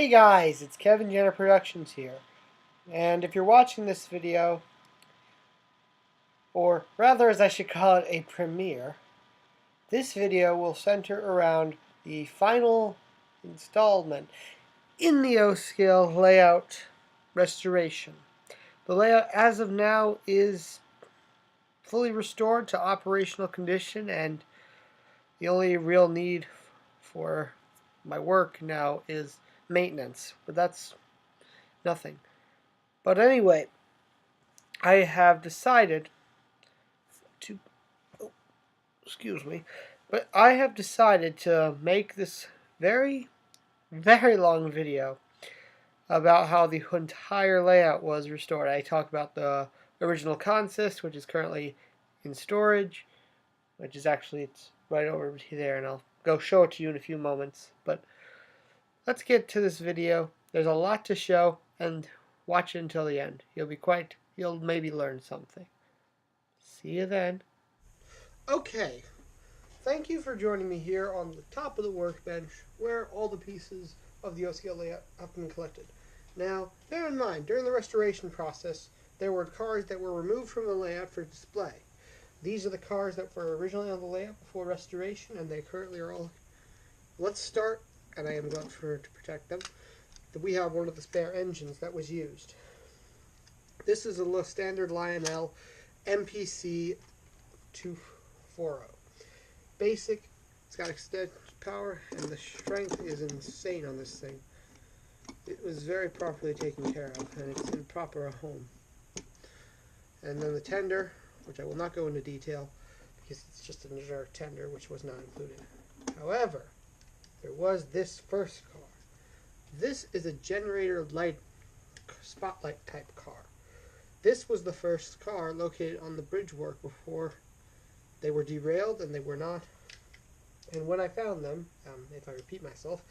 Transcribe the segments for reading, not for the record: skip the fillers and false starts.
Hey guys, it's Kevin Jenner Productions here. And if you're watching this video, or rather as I should call it, a premiere, this video will center around the final installment in the O-Scale layout restoration. The layout as of now is fully restored to operational condition, and the only real need for my work now is maintenance, but that's nothing. But anyway, I have decided to, I have decided to make this very, very long video about how the entire layout was restored. I talk about the original consist, which is currently in storage, which is actually, it's right over there, and I'll go show it to you in a few moments. But let's get to this video. There's a lot to show, and watch it until the end. You'll maybe learn something. See you then. Okay, thank you for joining me here on the top of the workbench where all the pieces of the O-Scale layout have been collected. Now, bear in mind, during the restoration process, there were cars that were removed from the layout for display. These are the cars that were originally on the layout before restoration, and they currently are all... Let's start, and I am glad to protect them. We have one of the spare engines that was used. This is a standard Lionel MPC 240. Basic, it's got extended power, and the strength is insane on this thing. It was very properly taken care of, and it's in proper home. And then the tender, which I will not go into detail, because it's just a generic tender, which was not included. However, there was this first car. This is a generator light, spotlight type car. This was the first car located on the bridge work before they were derailed, and they were not. And when I found them, if I repeat myself,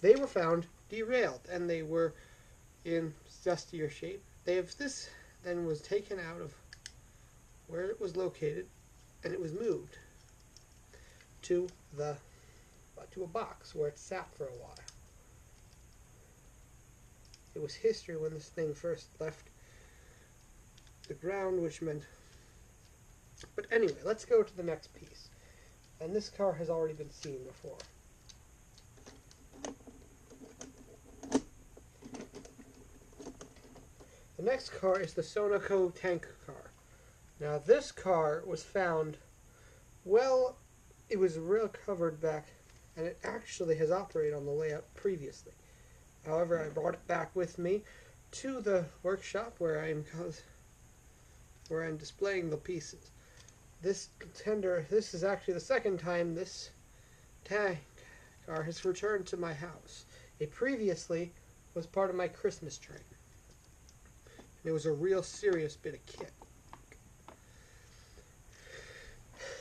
they were found derailed, and they were in dustier shape. This then was taken out of where it was located, and it was moved to a box where it sat for a while. It was history when this thing first left the ground, which meant... But anyway, let's go to the next piece. And this car has already been seen before. The next car is the Sonoco tank car. Now this car was found, well, it was recovered back, and it actually has operated on the layout previously. However, I brought it back with me to the workshop where I'm displaying the pieces. This is actually the second time this tank car has returned to my house. It previously was part of my Christmas tree. It was a real serious bit of kit.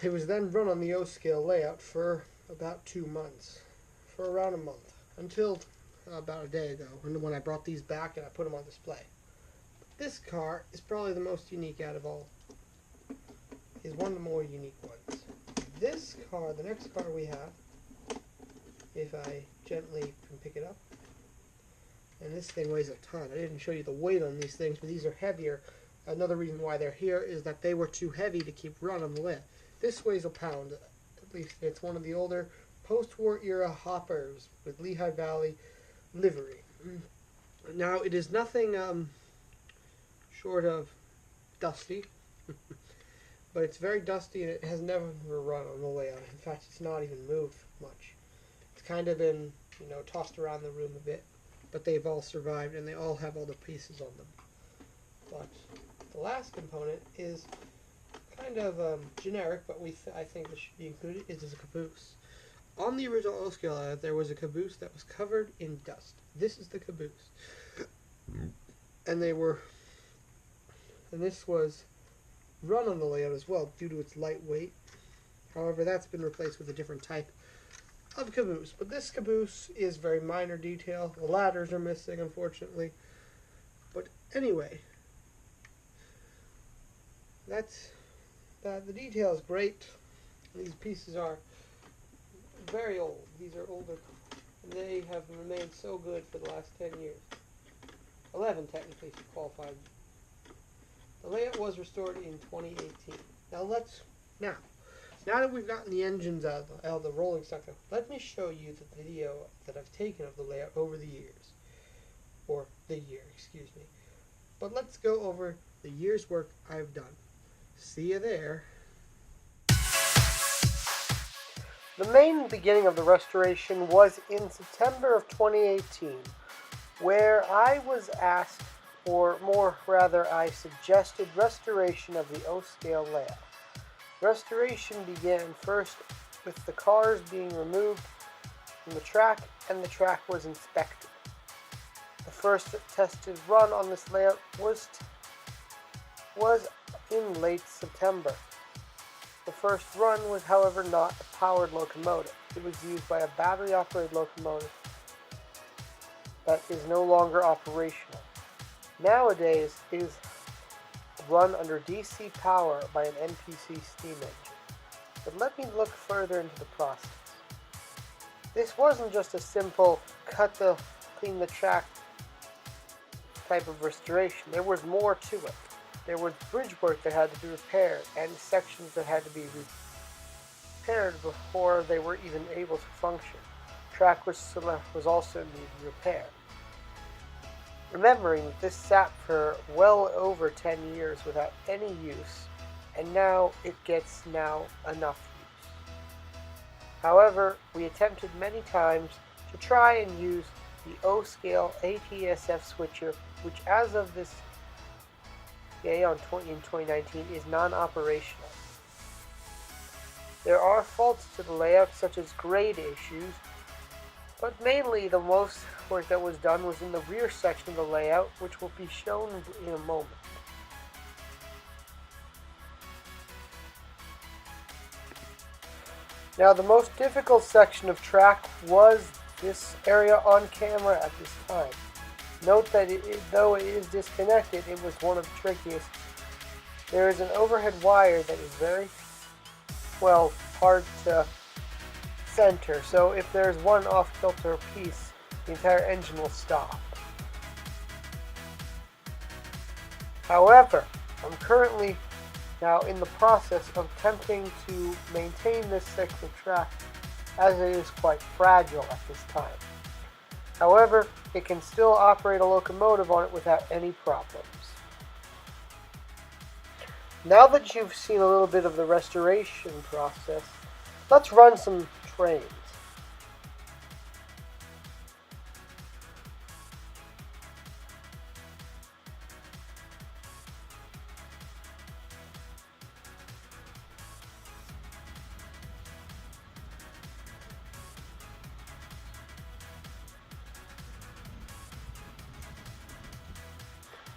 It was then run on the O-Scale layout for about 2 months, for around a month, until about a day ago, when I brought these back and I put them on display. This car is probably the most unique out of all. Is one of the more unique ones. This car, the next car we have, if I gently can pick it up, and this thing weighs a ton. I didn't show you the weight on these things, but these are heavier. Another reason why they're here is that they were too heavy to keep running on the lid. This weighs a pound, at least. It's one of the older post-war era hoppers with Lehigh Valley livery. Now, it is nothing short of dusty, but it's very dusty, and it has never run on the layout. In fact, it's not even moved much. It's kind of been, tossed around the room a bit, but they've all survived, and they all have all the pieces on them. But the last component is kind of generic, but I think it should be included, is a caboose. On the original O-Scale layout, there was a caboose that was covered in dust. This is the caboose. And this was run on the layout as well due to its lightweight. However, that's been replaced with a different type of caboose. But this caboose is very minor detail. The ladders are missing, unfortunately. But anyway, the detail is great. These pieces are very old. These are older And they have remained so good for the last 10 years. 11 technically to qualify. The layout was restored in 2018. Now that we've gotten the engines out of the rolling stock, let me show you the video that I've taken of the layout over the years. Or the year, excuse me. But let's go over the year's work I've done. See you there. The main beginning of the restoration was in September of 2018, where I was asked, or more rather I suggested, restoration of the O-scale layout. Restoration began first with the cars being removed from the track, and the track was inspected. The first tested run on this layout was in late September. The first run was, however, not a powered locomotive. It was used by a battery-operated locomotive that is no longer operational. Nowadays, it is run under DC power by an NPC steam engine. But let me look further into the process. This wasn't just a simple clean the track type of restoration. There was more to it. There was bridge work that had to be repaired and sections that had to be repaired before they were even able to function. Trackwork was also needed repair. Remembering that this sat for well over 10 years without any use, and now it gets enough use. However, we attempted many times to try and use the O-scale ATSF switcher, which as of this day in 2019 is non-operational. There are faults to the layout, such as grade issues, but mainly the most work that was done was in the rear section of the layout, which will be shown in a moment. Now, the most difficult section of track was this area on camera at this time. Note that though it is disconnected, it was one of the trickiest. There is an overhead wire that is very, hard to center, so if there's one off-kilter piece, the entire engine will stop. However, I'm currently now in the process of attempting to maintain this section of track, as it is quite fragile at this time. However, it can still operate a locomotive on it without any problems. Now that you've seen a little bit of the restoration process, let's run some trains.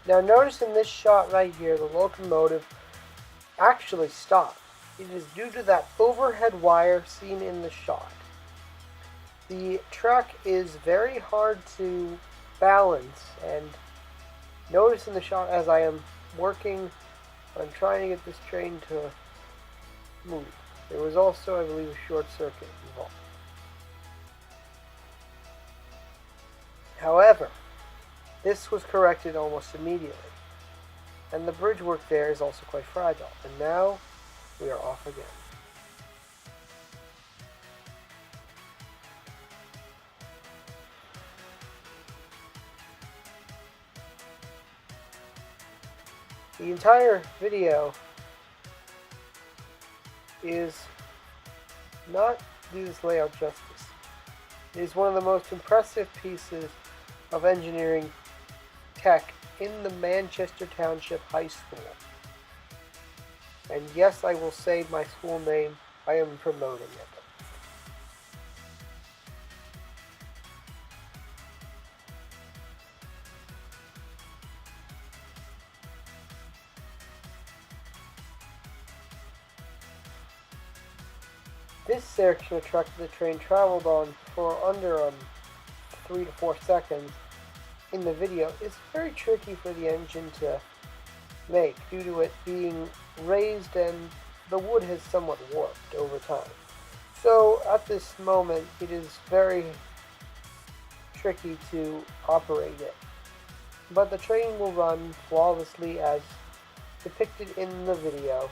Now notice in this shot right here, the locomotive actually stopped. It is due to that overhead wire seen in the shot. The track is very hard to balance, and notice in the shot as I am working on trying to get this train to move. There was also, I believe, a short circuit involved. However, this was corrected almost immediately, and the bridge work there is also quite fragile, and now we are off again. The entire video is not do this layout justice. It is one of the most impressive pieces of engineering tech in the Manchester Township High School. And yes, I will say my school name. I am promoting it. This section of track the train traveled on for under 3 to 4 seconds in the video is very tricky for the engine to make due to it being raised and the wood has somewhat warped over time. So at this moment it is very tricky to operate it, but the train will run flawlessly as depicted in the video.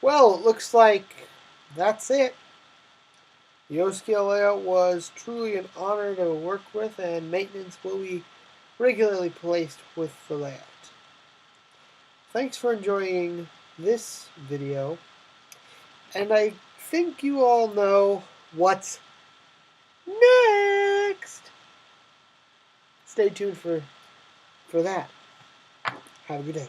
Well, it looks like that's it. The O-scale layout was truly an honor to work with, and maintenance will be regularly placed with the layout. Thanks for enjoying this video, and I think you all know what's next. Stay tuned for that. Have a good day.